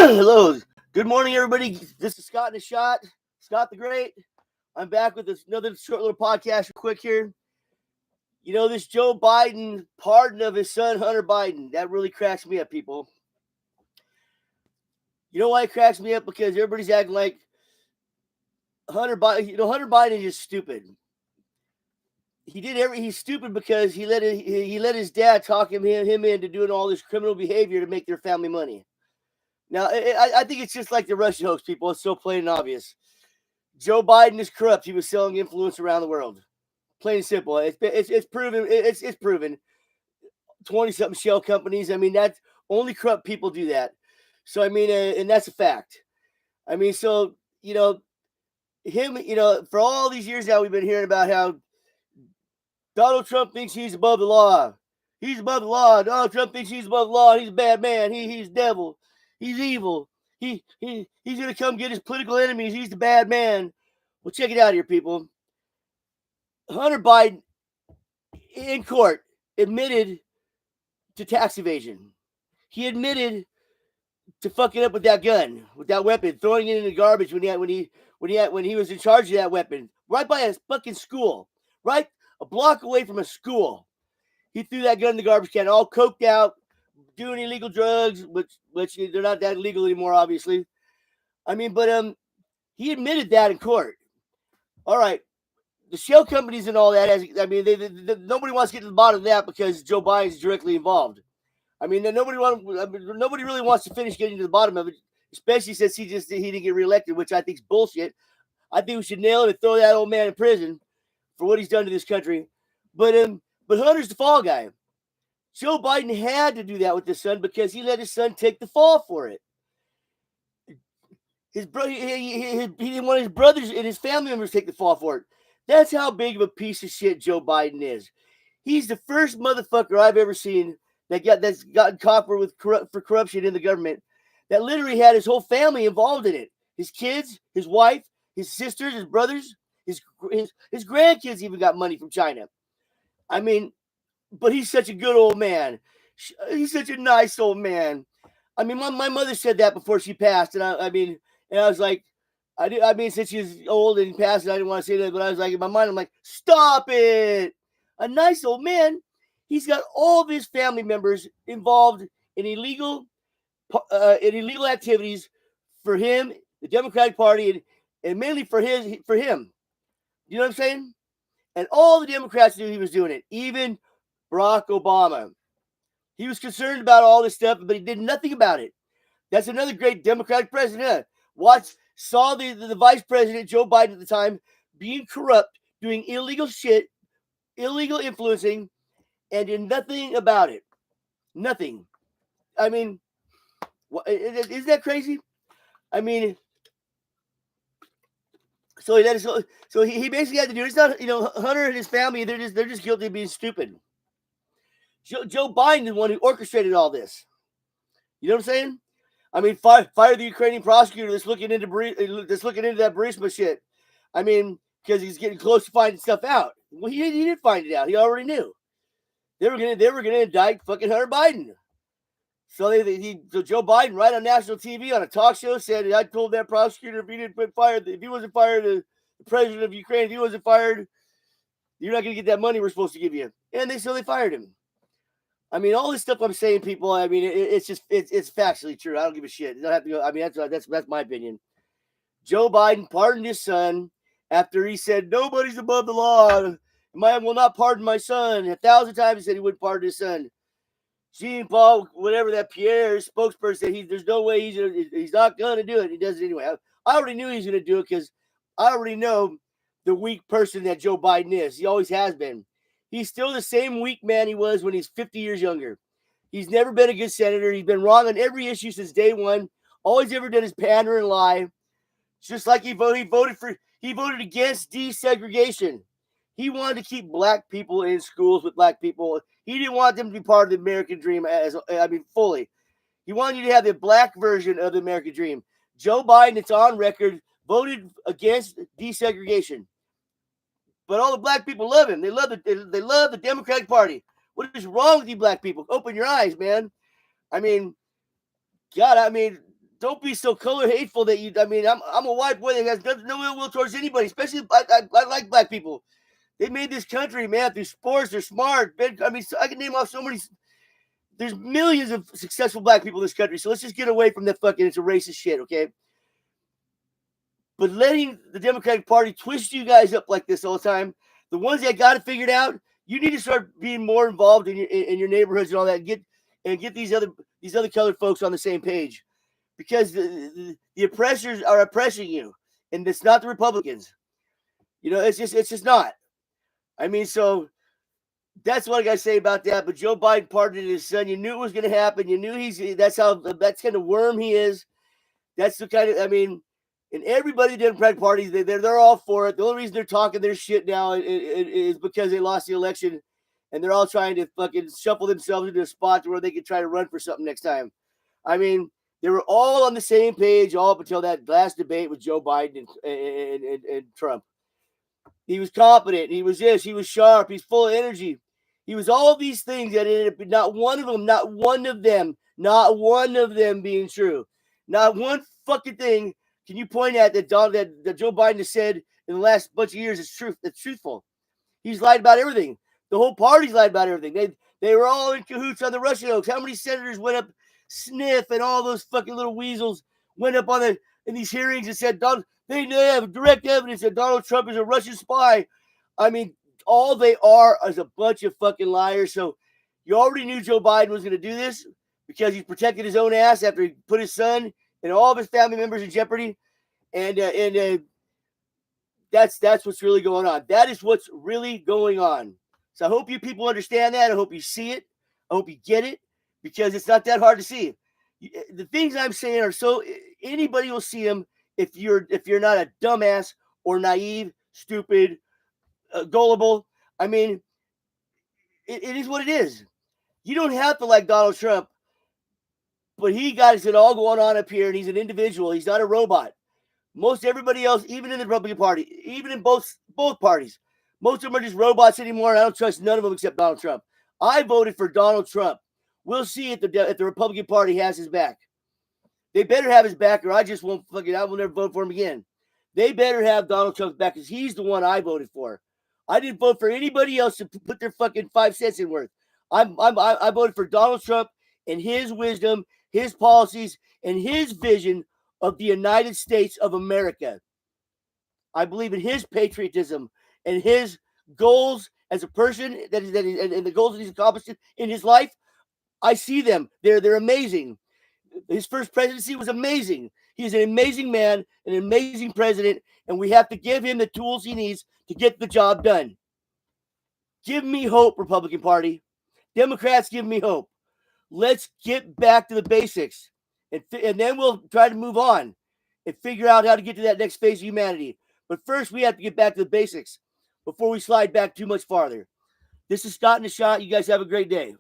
Hello. Good morning, everybody. This is Scott in a Shot. Scott the Great. I'm back with another short little podcast quick here. You know, this Joe Biden pardon of his son, Hunter Biden, that really cracks me up, people. You know why it cracks me up? Because everybody's acting like Hunter Biden is just stupid. He's stupid because he let his dad talk him into doing all this criminal behavior to make their family money. Now, I think it's just like the Russian hoax, people. It's so plain and obvious. Joe Biden is corrupt. He was selling influence around the world. Plain and simple. It's proven. It's proven. 20-something shell companies. I mean, that's only corrupt people do that. So, I mean, and that's a fact. I mean, so, for all these years now, we've been hearing about how Donald Trump thinks he's above the law. He's above the law. Donald Trump thinks he's above the law. He's a bad man. He's devil. He's evil. He's going to come get his political enemies. He's the bad man. Well, check it out here, people. Hunter Biden, in court, admitted to tax evasion. He admitted to fucking up with that gun, with that weapon, throwing it in the garbage when he was in charge of that weapon, right by a fucking school, right a block away from a school. He threw that gun in the garbage can, all coked out, doing illegal drugs, which they're not that illegal anymore, obviously. I mean, but he admitted that in court. All right, the shell companies and all that. Nobody wants to get to the bottom of that because Joe Biden is directly involved. I mean, nobody really wants to finish getting to the bottom of it, especially since he didn't get reelected, which I think is bullshit. I think we should nail him and throw that old man in prison for what he's done to this country. But Hunter's the fall guy. Joe Biden had to do that with his son because he let his son take the fall for it. His brother, he didn't want his brothers and his family members to take the fall for it. That's how big of a piece of shit Joe Biden is. He's the first motherfucker I've ever seen that's gotten caught for corruption in the government that literally had his whole family involved in it. His kids, his wife, his sisters, his brothers, his grandkids even got money from China. I mean, but he's such a good old man. He's such a nice old man. I mean, my mother said that before she passed, and I was like, since she's old and passed, I didn't want to say that, but I was like, in my mind, I'm like, stop it. A nice old man. He's got all of his family members involved in illegal activities for him, the Democratic Party, and mainly for him. You know what I'm saying? And all the Democrats knew he was doing it, even Barack Obama. He was concerned about all this stuff, but he did nothing about it. That's another great Democratic president. Saw the vice president, Joe Biden at the time, being corrupt, doing illegal shit, illegal influencing, and did nothing about it. Nothing. I mean, isn't that crazy? I mean, so he basically had to do it. It's not, Hunter and his family, they're just guilty of being stupid. Joe Biden is the one who orchestrated all this. You know what I'm saying? I mean, fire the Ukrainian prosecutor that's looking into that Burisma shit. I mean, because he's getting close to finding stuff out. Well, he didn't find it out. He already knew. They were gonna indict fucking Hunter Biden. So so Joe Biden, right on national TV on a talk show, said, "I told that prosecutor if he wasn't fired, the president of Ukraine, if he wasn't fired, you're not gonna get that money we're supposed to give you." And they fired him. I mean, all this stuff I'm saying, people. I mean, it's factually true. I don't give a shit. You don't have to go. I mean, that's my opinion. Joe Biden pardoned his son after he said nobody's above the law. I will not pardon my son. 1,000 times he said he wouldn't pardon his son. Jean Paul, whatever that Pierre spokesperson said, there's no way he's not going to do it. He does it anyway. I already knew he was going to do it because I already know the weak person that Joe Biden is. He always has been. He's still the same weak man he was when he's 50 years younger. He's never been a good senator. He's been wrong on every issue since day one. All he's ever done is pander and lie. It's just like he voted against desegregation. He wanted to keep black people in schools with black people. He didn't want them to be part of the American dream fully. He wanted you to have the black version of the American dream. Joe Biden, it's on record, voted against desegregation. But all the black people love him. They love the Democratic Party. What is wrong with you black people? Open your eyes, man. I mean, God, don't be so color hateful that you. I mean, I'm a white boy that has no ill will towards anybody, especially I like black people. They made this country, man, through sports. They're smart. I mean, I can name off so many. There's millions of successful black people in this country. So let's just get away from that fucking it's a racist shit, okay? But letting the Democratic Party twist you guys up like this all the time, the ones that got it figured out, you need to start being more involved in your neighborhoods and all that. And get these other colored folks on the same page, because the oppressors are oppressing you, and it's not the Republicans. You know, it's just not. I mean, so that's what I gotta say about that. But Joe Biden pardoned his son. You knew it was gonna happen. You knew that's kind of worm he is. That's the kind of, I mean, and everybody in the Democratic Party, they're all for it. The only reason they're talking their shit now is because they lost the election, and they're all trying to fucking shuffle themselves into a spot to where they can try to run for something next time. I mean, they were all on the same page all up until that last debate with Joe Biden and Trump. He was competent. He was this. He was sharp. He's full of energy. He was all of these things that ended up not one of them being true. Not one fucking thing can you point at that Joe Biden has said in the last bunch of years is truth. It's truthful. He's lied about everything. The whole party's lied about everything. They were all in cahoots on the Russian hoax. How many senators went up, Sniff and all those fucking little weasels went up in these hearings and said they have direct evidence that Donald Trump is a Russian spy. I mean, all they are is a bunch of fucking liars. So you already knew Joe Biden was going to do this because he's protected his own ass after he put his son and all of his family members in jeopardy. And that's what's really going on. That is what's really going on. So I hope you people understand that. I hope you see it. I hope you get it, because it's not that hard to see. The things I'm saying are so anybody will see them if you're not a dumbass or naive, stupid, gullible. I mean, it is what it is. You don't have to like Donald Trump, but he got it all going on up here, and he's an individual. He's not a robot. Most everybody else, even in the Republican Party, even in both parties, most of them are just robots anymore. And I don't trust none of them except Donald Trump. I voted for Donald Trump. We'll see if the Republican Party has his back. They better have his back, or I will never vote for him again. They better have Donald Trump's back, because he's the one I voted for. I didn't vote for anybody else to put their fucking 5 cents in worth. I voted for Donald Trump and his wisdom, his policies, and his vision of the United States of America. I believe in his patriotism and his goals as a person and the goals that he's accomplished in his life. I see them. They're amazing. His first presidency was amazing. He's an amazing man, an amazing president, and we have to give him the tools he needs to get the job done. Give me hope, Republican Party. Democrats, give me hope. Let's get back to the basics, and then we'll try to move on and figure out how to get to that next phase of humanity. But first, we have to get back to the basics before we slide back too much farther. This is Scott in the Shot. You guys have a great day.